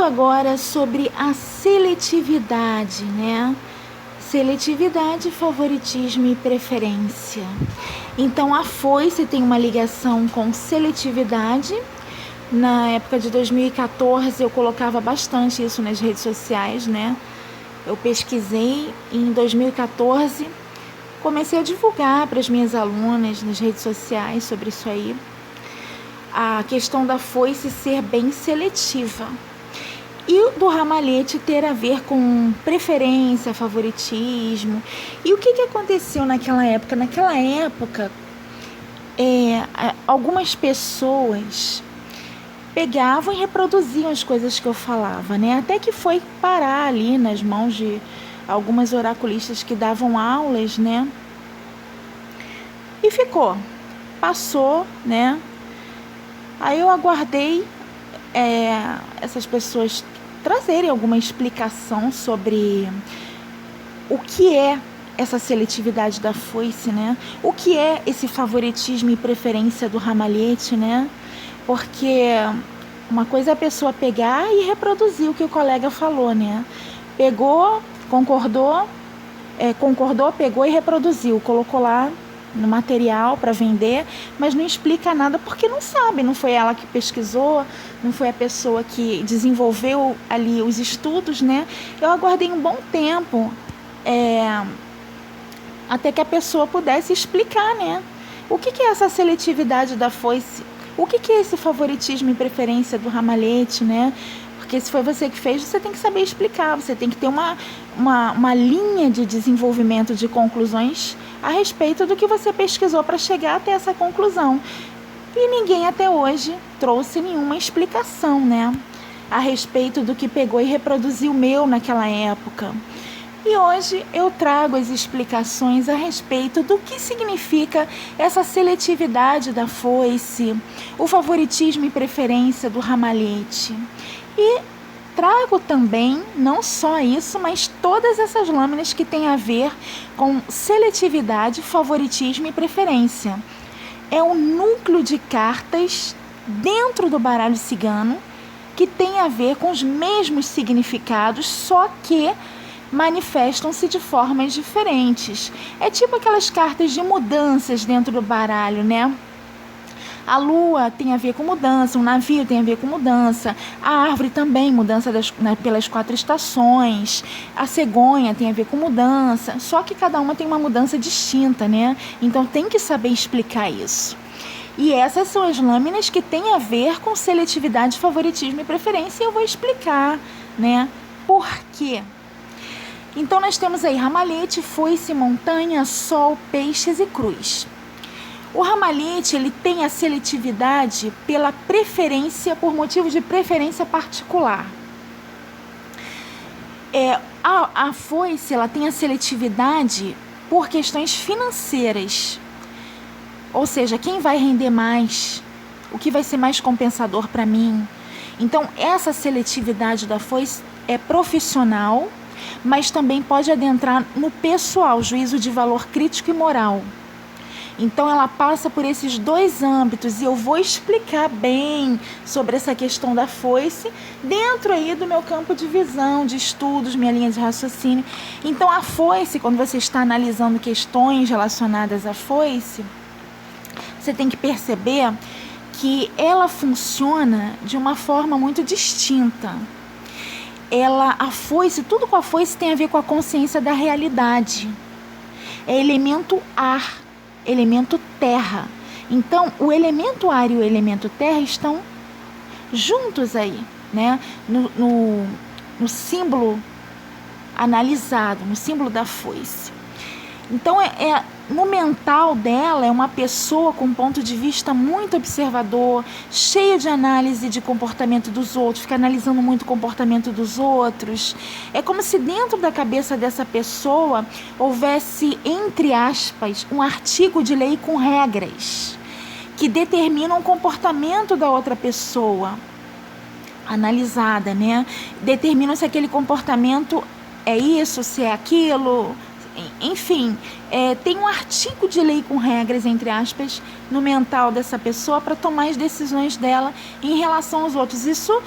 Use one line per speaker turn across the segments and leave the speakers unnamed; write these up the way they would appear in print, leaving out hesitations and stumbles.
agora sobre a seletividade, né? Seletividade, favoritismo e preferência. Então, a foice tem uma ligação com seletividade. Na época de 2014, eu colocava bastante isso nas redes sociais, né? Eu pesquisei em 2014, comecei a divulgar para as minhas alunas nas redes sociais sobre isso aí. A questão da foice ser bem seletiva. E o do ramalhete ter a ver com preferência, favoritismo. E o que aconteceu naquela época? Naquela época, algumas pessoas pegavam e reproduziam as coisas que eu falava, né? Até que foi parar ali nas mãos de algumas oraculistas que davam aulas, né? E passou, né? Aí eu aguardei essas pessoas trazerem alguma explicação sobre o que é essa seletividade da foice, né? O que é esse favoritismo e preferência do ramalhete, né? Porque uma coisa é a pessoa pegar e reproduzir o que o colega falou, né? Pegou, concordou, pegou e reproduziu, colocou lá no material para vender, mas não explica nada porque não sabe, não foi ela que pesquisou, não foi a pessoa que desenvolveu ali os estudos, né? Eu aguardei um bom tempo até que a pessoa pudesse explicar, né? O que é essa seletividade da foice? O que é esse favoritismo e preferência do ramalhete, né? Porque se foi você que fez, você tem que saber explicar, você tem que ter uma linha de desenvolvimento de conclusões a respeito do que você pesquisou para chegar até essa conclusão. E ninguém até hoje trouxe nenhuma explicação, né? A respeito do que pegou e reproduziu o meu naquela época. E hoje eu trago as explicações a respeito do que significa essa seletividade da foice, o favoritismo e preferência do ramalhete. E trago também, não só isso, mas todas essas lâminas que têm a ver com seletividade, favoritismo e preferência. É um núcleo de cartas dentro do baralho cigano que tem a ver com os mesmos significados, só que manifestam-se de formas diferentes. É tipo aquelas cartas de mudanças dentro do baralho, né? A lua tem a ver com mudança, um navio tem a ver com mudança, a árvore também, mudança pelas 4 estações, a cegonha tem a ver com mudança, só que cada uma tem uma mudança distinta, né? Então tem que saber explicar isso. E essas são as lâminas que têm a ver com seletividade, favoritismo e preferência, e eu vou explicar, né? Por quê? Então nós temos aí ramalhete, foice, montanha, sol, peixes e cruz. O ramalhete, ele tem a seletividade pela preferência, por motivo de preferência particular. A foice, ela tem a seletividade por questões financeiras. Ou seja, quem vai render mais, o que vai ser mais compensador para mim. Então, essa seletividade da foice é profissional, mas também pode adentrar no pessoal, juízo de valor crítico e moral. Então, ela passa por esses 2 âmbitos e eu vou explicar bem sobre essa questão da foice dentro aí do meu campo de visão, de estudos, minha linha de raciocínio. Então, a foice, quando você está analisando questões relacionadas à foice, você tem que perceber que ela funciona de uma forma muito distinta. A foice, tudo com a foice tem a ver com a consciência da realidade. É elemento ar, elemento terra. Então, o elemento ar e o elemento terra estão juntos aí, né? No símbolo analisado, no símbolo da foice. Então, no mental dela, é uma pessoa com um ponto de vista muito observador, cheio de análise de comportamento dos outros, fica analisando muito o comportamento dos outros. É como se dentro da cabeça dessa pessoa houvesse, entre aspas, um artigo de lei com regras que determinam o comportamento da outra pessoa analisada, né? Determinam se aquele comportamento é isso, se é aquilo, enfim, tem um artigo de lei com regras, entre aspas, no mental dessa pessoa para tomar as decisões dela em relação aos outros. Isso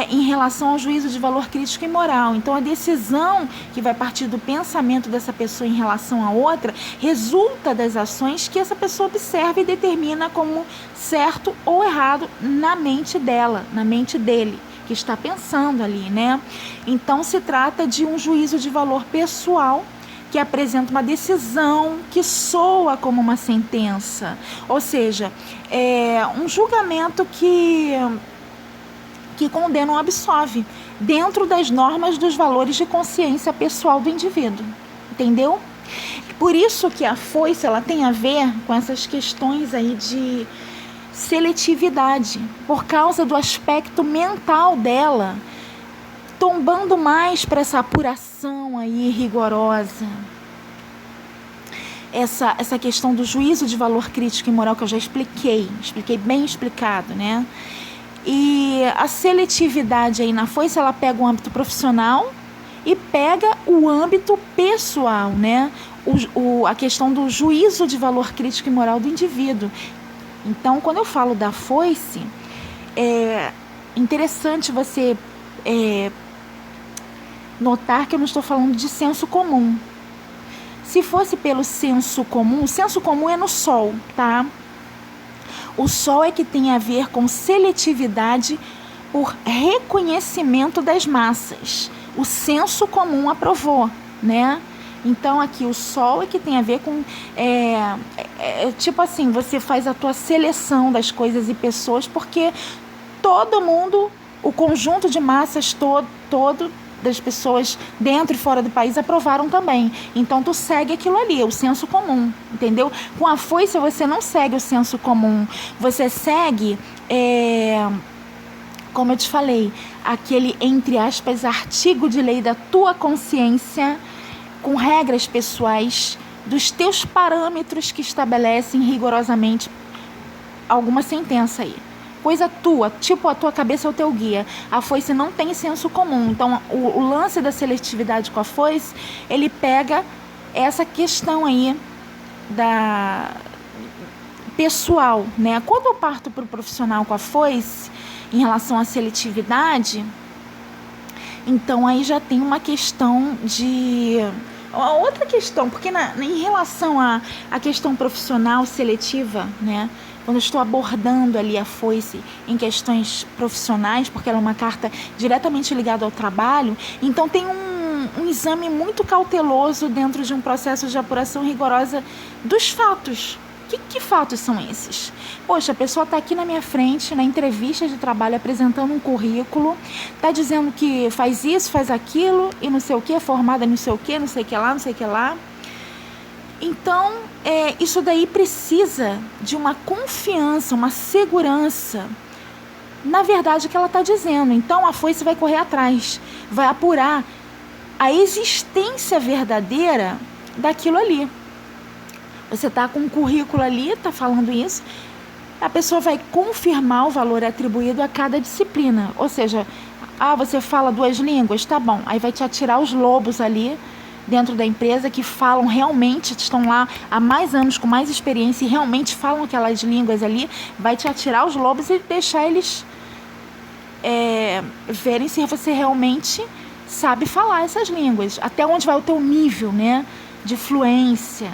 em relação ao juízo de valor crítico e moral. Então, a decisão que vai partir do pensamento dessa pessoa em relação a outra resulta das ações que essa pessoa observa e determina como certo ou errado na mente dela, na mente dele, que está pensando ali, né? Então, se trata de um juízo de valor pessoal que apresenta uma decisão que soa como uma sentença, ou seja, um julgamento que condena ou absolve, dentro das normas dos valores de consciência pessoal do indivíduo, entendeu? Por isso que a foice, ela tem a ver com essas questões aí de seletividade, por causa do aspecto mental dela, tombando mais para essa apuração aí rigorosa. Essa questão do juízo de valor crítico e moral que eu já expliquei bem explicado, né? E a seletividade aí na foice, ela pega o âmbito profissional e pega o âmbito pessoal, né? A questão do juízo de valor crítico e moral do indivíduo. Então, quando eu falo da foice, é interessante você notar que eu não estou falando de senso comum. Se fosse pelo senso comum, o senso comum é no sol, tá? O sol é que tem a ver com seletividade por reconhecimento das massas. O senso comum aprovou, né? Então, aqui, o sol é que tem a ver com... tipo assim, você faz a tua seleção das coisas e pessoas, porque todo mundo, o conjunto de massas todo das pessoas dentro e fora do país aprovaram também. Então, tu segue aquilo ali, o senso comum, entendeu? Com a foice, você não segue o senso comum. Você segue, como eu te falei, aquele, entre aspas, artigo de lei da tua consciência, com regras pessoais, dos teus parâmetros que estabelecem rigorosamente alguma sentença aí. Coisa tua, tipo a tua cabeça é o teu guia. A foice não tem senso comum. Então, o lance da seletividade com a foice, ele pega essa questão aí da pessoal, né? Quando eu parto para o profissional com a foice, em relação à seletividade, então aí já tem uma questão de... Outra questão, porque em relação à questão profissional seletiva, né? Quando eu estou abordando ali a foice em questões profissionais, porque ela é uma carta diretamente ligada ao trabalho, então tem um exame muito cauteloso dentro de um processo de apuração rigorosa dos fatos. Que fatos são esses? Poxa, a pessoa está aqui na minha frente, na entrevista de trabalho, apresentando um currículo, está dizendo que faz isso, faz aquilo, e não sei o que, formada não sei o que, não sei o que lá, não sei o que lá. Então, isso daí precisa de uma confiança, uma segurança na verdade que ela está dizendo. Então, a foice vai correr atrás, vai apurar a existência verdadeira daquilo ali. Você está com um currículo ali, está falando isso, a pessoa vai confirmar o valor atribuído a cada disciplina. Ou seja, você fala 2 línguas, tá bom. Aí vai te atirar os lobos ali dentro da empresa que falam realmente, estão lá há mais anos, com mais experiência e realmente falam aquelas línguas ali, vai te atirar os lobos e deixar eles verem se você realmente sabe falar essas línguas. Até onde vai o teu nível, né, de fluência.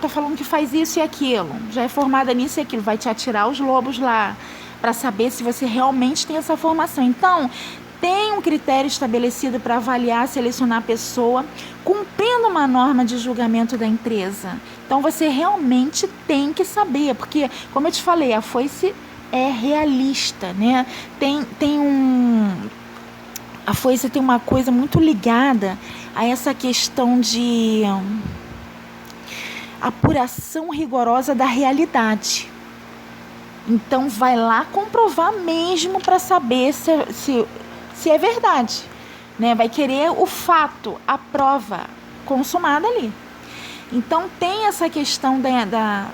Tô falando que faz isso e aquilo, já é formada nisso e aquilo, vai te atirar os lobos lá, para saber se você realmente tem essa formação. Então, tem um critério estabelecido para avaliar, selecionar a pessoa, cumprindo uma norma de julgamento da empresa. Então, você realmente tem que saber, porque, como eu te falei, a foice é realista, né? A foice tem uma coisa muito ligada a essa questão de apuração rigorosa da realidade. Então, vai lá comprovar mesmo para saber se é verdade, né? Vai querer o fato, a prova consumada ali. Então, tem essa questão da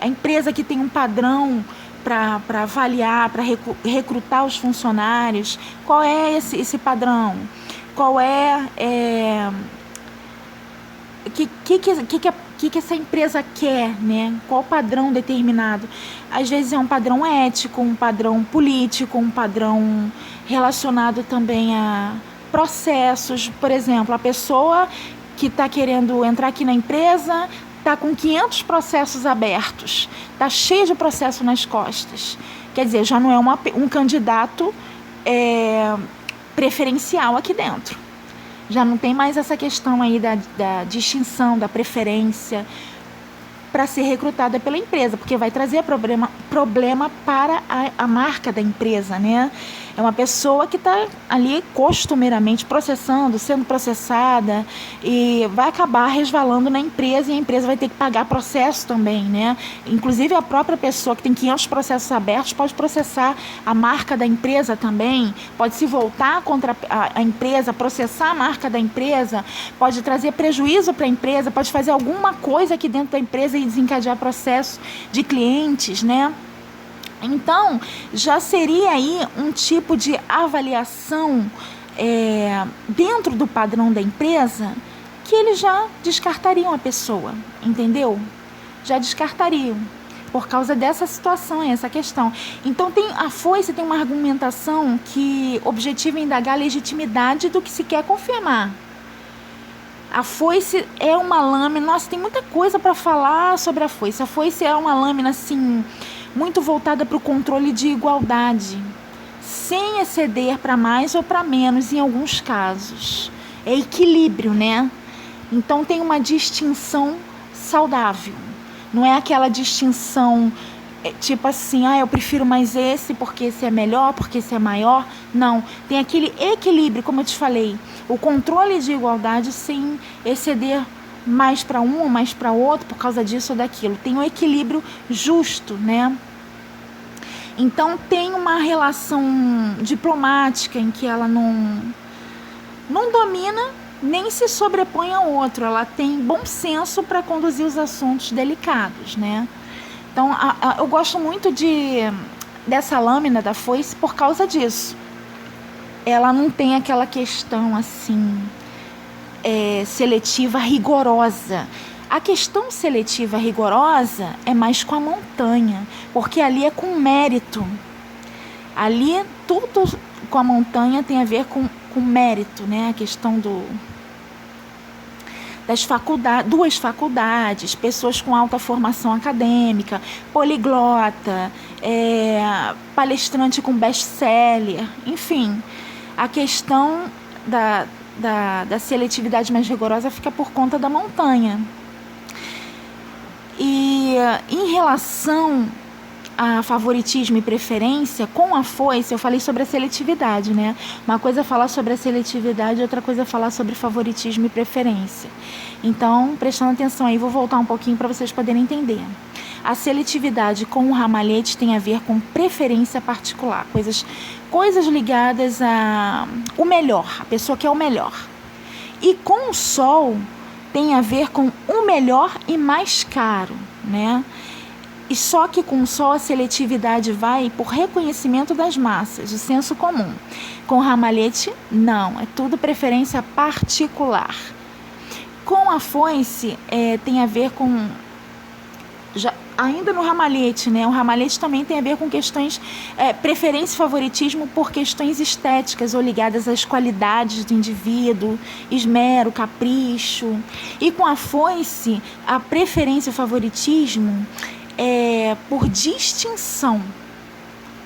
empresa que tem um padrão para avaliar, para recrutar os funcionários. Qual é esse padrão? Qual é que essa empresa quer, né? Qual padrão determinado? Às vezes é um padrão ético, um padrão político, um padrão relacionado também a processos. Por exemplo, a pessoa que está querendo entrar aqui na empresa está com 500 processos abertos, está cheio de processo nas costas. Quer dizer, já não é um candidato preferencial aqui dentro. Já não tem mais essa questão aí da distinção, da preferência para ser recrutada pela empresa, porque vai trazer problema para a marca da empresa, né? É uma pessoa que está ali costumeiramente processando, sendo processada, e vai acabar resvalando na empresa, e a empresa vai ter que pagar processo também, né? Inclusive a própria pessoa que tem 500 processos abertos pode processar a marca da empresa também, pode se voltar contra a empresa, processar a marca da empresa, pode trazer prejuízo para a empresa, pode fazer alguma coisa aqui dentro da empresa e desencadear processo de clientes, né? Então, já seria aí um tipo de avaliação dentro do padrão da empresa que eles já descartariam a pessoa, entendeu? Já descartariam, por causa dessa situação, essa questão. Então, a foice tem uma argumentação que objetiva indagar a legitimidade do que se quer confirmar. A foice é uma lâmina, nossa, tem muita coisa para falar sobre a foice. A foice é uma lâmina, assim, muito voltada para o controle de igualdade, sem exceder para mais ou para menos em alguns casos. É equilíbrio, né? Então tem uma distinção saudável. Não é aquela distinção tipo assim, eu prefiro mais esse porque esse é melhor, porque esse é maior. Não, tem aquele equilíbrio, como eu te falei, o controle de igualdade sem exceder mais para um ou mais para outro por causa disso ou daquilo. Tem um equilíbrio justo, né? Então tem uma relação diplomática em que ela não domina nem se sobrepõe ao outro. Ela tem bom senso para conduzir os assuntos delicados, né? Então eu gosto muito dessa lâmina da foice por causa disso. Ela não tem aquela questão assim seletiva rigorosa. A questão seletiva rigorosa é mais com a montanha, porque ali é com mérito. Ali tudo com a montanha tem a ver com mérito, né? A questão das faculdades, 2 faculdades, pessoas com alta formação acadêmica, poliglota, palestrante com best-seller, enfim. A questão da seletividade mais rigorosa fica por conta da montanha. E em relação a favoritismo e preferência, com a foice, eu falei sobre a seletividade, né? Uma coisa é falar sobre a seletividade, outra coisa é falar sobre favoritismo e preferência. Então, prestando atenção aí, vou voltar um pouquinho para vocês poderem entender. A seletividade com o ramalhete tem a ver com preferência particular, coisas ligadas ao melhor, a pessoa quer o melhor. E com o sol tem a ver com o melhor e mais caro, né? E só que com o sol a seletividade vai por reconhecimento das massas, o senso comum. Com o ramalhete, não, é tudo preferência particular. Com a foice, tem a ver com... ainda no ramalhete, né? O ramalhete também tem a ver com questões, preferência e favoritismo por questões estéticas ou ligadas às qualidades do indivíduo, esmero, capricho. E com a foice, a preferência e o favoritismo por distinção,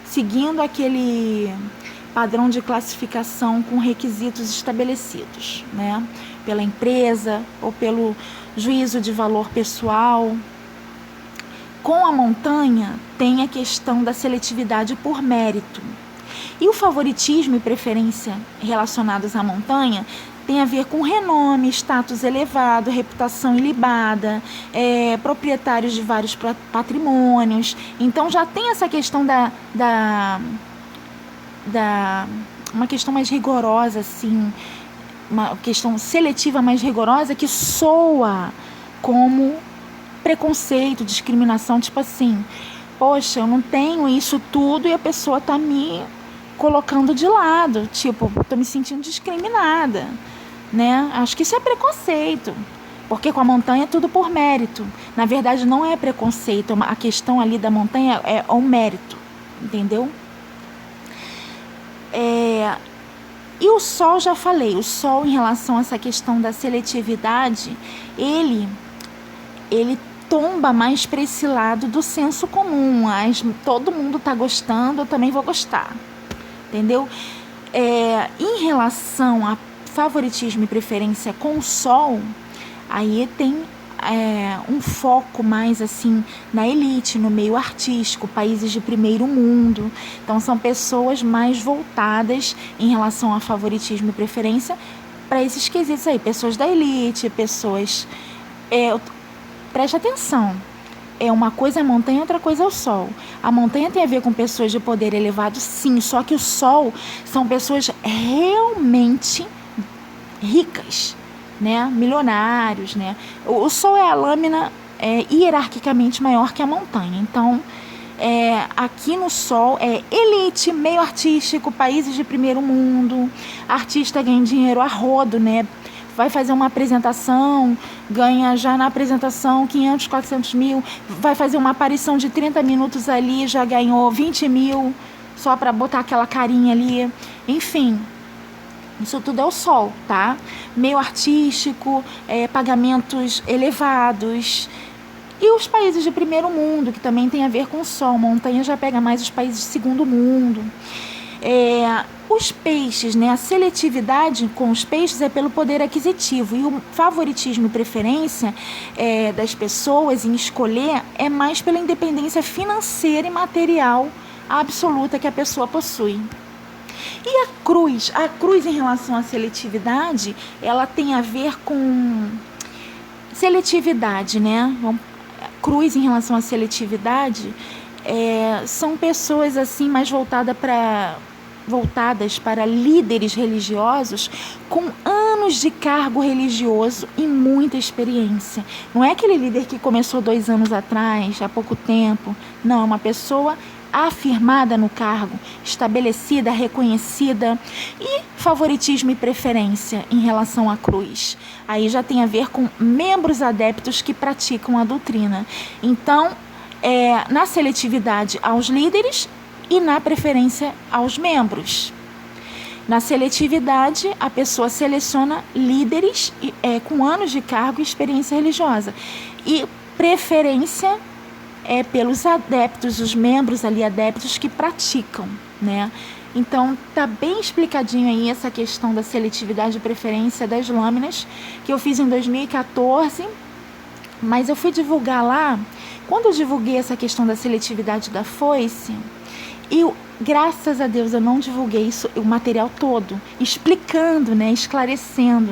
seguindo aquele padrão de classificação com requisitos estabelecidos, né? Pela empresa ou pelo juízo de valor pessoal. Com a montanha, tem a questão da seletividade por mérito. E o favoritismo e preferência relacionados à montanha tem a ver com renome, status elevado, reputação ilibada, proprietários de vários patrimônios. Então já tem essa questão uma questão mais rigorosa, assim, uma questão seletiva mais rigorosa que soa como preconceito, discriminação, tipo assim, poxa, eu não tenho isso tudo e a pessoa tá me colocando de lado, tipo, tô me sentindo discriminada, né? Acho que isso é preconceito. Porque com a montanha é tudo por mérito. Na verdade, não é preconceito. A questão ali da montanha é o mérito. Entendeu? E o Sol, já falei. O Sol, em relação a essa questão da seletividade, ele tomba mais para esse lado do senso comum. Todo mundo está gostando, eu também vou gostar. Entendeu? Em relação a favoritismo e preferência com o Sol, aí tem um foco mais assim na elite, no meio artístico, países de primeiro mundo. Então são pessoas mais voltadas em relação a favoritismo e preferência para esses quesitos aí, pessoas da elite, pessoas... preste atenção, uma coisa é a montanha, outra coisa é o Sol. A montanha tem a ver com pessoas de poder elevado, sim, só que o Sol são pessoas realmente ricas, né? Milionários, né? O Sol é a lâmina hierarquicamente maior que a montanha. Então, aqui no Sol é elite, meio artístico, países de primeiro mundo, artista ganha dinheiro a rodo, né? Vai fazer uma apresentação, ganha já na apresentação 500, 400 mil, vai fazer uma aparição de 30 minutos ali, já ganhou 20 mil, só para botar aquela carinha ali, enfim... Isso tudo é o Sol, tá? Meio artístico, pagamentos elevados. E os países de primeiro mundo, que também tem a ver com o Sol. Montanha já pega mais os países de segundo mundo. Os peixes, né? A seletividade com os peixes é pelo poder aquisitivo. E o favoritismo e preferência das pessoas em escolher é mais pela independência financeira e material absoluta que a pessoa possui. E a cruz em relação à seletividade, ela tem a ver com seletividade, né? Cruz em relação à seletividade são pessoas assim mais voltadas para líderes religiosos com anos de cargo religioso e muita experiência. Não é aquele líder que começou 2 anos atrás, há pouco tempo. Não, é uma pessoa afirmada no cargo, estabelecida, reconhecida. E favoritismo e preferência em relação à cruz. Aí já tem a ver com membros adeptos que praticam a doutrina. Então, na seletividade aos líderes e na preferência aos membros. Na seletividade, a pessoa seleciona líderes com anos de cargo e experiência religiosa. E preferência pelos adeptos, os membros ali adeptos que praticam, né? Então, tá bem explicadinho aí essa questão da seletividade e preferência das lâminas, que eu fiz em 2014, mas eu fui divulgar lá, quando eu divulguei essa questão da seletividade da foice, graças a Deus eu não divulguei isso, o material todo, explicando, né, esclarecendo.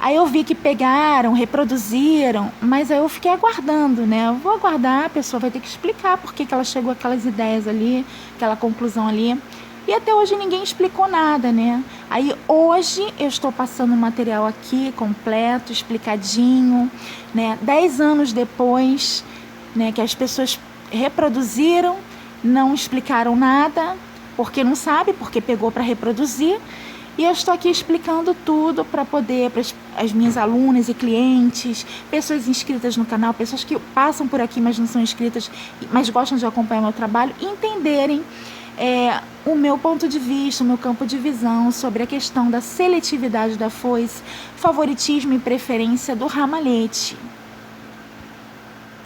Aí eu vi que pegaram, reproduziram, mas aí eu fiquei aguardando, né? Eu vou aguardar, a pessoa vai ter que explicar por que ela chegou àquelas ideias ali, aquela conclusão ali. E até hoje ninguém explicou nada, né? Aí hoje eu estou passando o material aqui, completo, explicadinho, né? 10 anos depois, né, que as pessoas reproduziram, não explicaram nada, porque não sabe, porque pegou para reproduzir. E eu estou aqui explicando tudo para poder, para as minhas alunas e clientes, pessoas inscritas no canal, pessoas que passam por aqui, mas não são inscritas, mas gostam de acompanhar meu trabalho, entenderem o meu ponto de vista, o meu campo de visão sobre a questão da seletividade da foice, favoritismo e preferência do ramalhete.